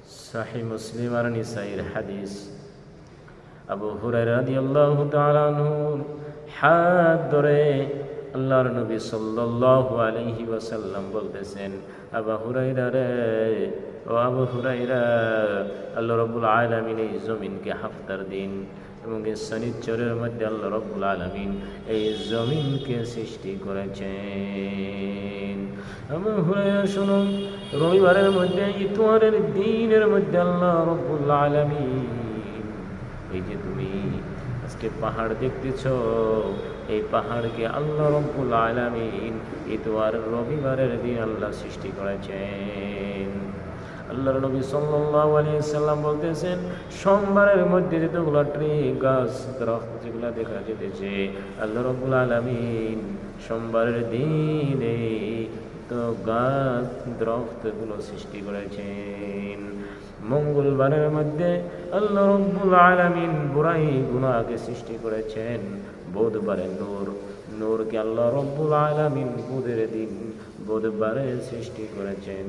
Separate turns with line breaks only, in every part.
সহিহ মুসলিম আর নিসাইর হাদিস। আবু হুরায়রা রাদিয়াল্লাহু তাআলা আনহু হাত ধরে আল্লাহর নবী সাল্লাল্লাহু আলাইহি ওয়াসাল্লাম বলতেছেন, আবু হুরায়রা রে, ও আবু হুরায়রা, আল্লাহ রাব্বুল আলামিন এই জমিনকে হাফতার দিন এবং এই শনিচরের মধ্যে আল্লাহ রাব্বুল আলামিন এই জমিনকে সৃষ্টি করেছেন। আবু হুরায়রা শুনুন, রবিবারের মধ্যে ইতওয়ারের দিনের মধ্যে আল্লাহ রাব্বুল আলামিন, এই যে তুমি আজকে পাহাড় দেখতেছ, এই পাহাড়কে আল্লাহ রাব্বুল আলামিন ইতওয়ার রবিবারের দিন আল্লাহ সৃষ্টি করেছেন। আল্লাহর নবী সাল্লাল্লাহু আলাইহি সাল্লাম বলতেছেন, সোমবারের মধ্যে যেগুলো ট্রি গাছ দরখত যেগুলো দেখা যেতেছে, আল্লাহ রাব্বুল আলামিন সোমবারের দিনে তো গাছ দরখতগুলো সৃষ্টি করেছেন। মঙ্গলবারের মধ্যে আল্লাহ রাব্বুল আলামিন বুরাই গুনাহকে সৃষ্টি করেছেন। বুধবারে নূরকে আল্লাহ রাব্বুল আলামিন বুধের দিন বুধবারে সৃষ্টি করেছেন।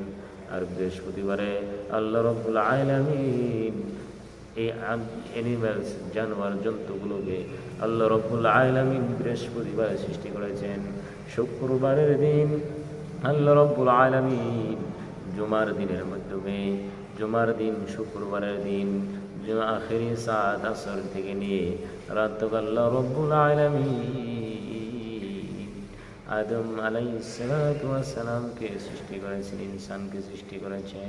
আর বৃহস্পতিবারে আল্লাহ রাব্বুল আলামিন এই অ্যানিমেলস জানোয়ার জন্তুগুলোকে আল্লাহ রাব্বুল আলামিন বৃহস্পতিবারে সৃষ্টি করেছেন। শুক্রবারের দিন আল্লাহ রাব্বুল আলামিন জুমার দিনের মাধ্যমে, জুমার দিন শুক্রবারের দিন আখেরি সাত আসর থেকে নিয়ে রাত আল্লাহ রাব্বুল আলামিন আদম আলাইহিস সালাতু ওয়াস সালামকে সৃষ্টি করেছেন, ইনসানকে সৃষ্টি করেছেন।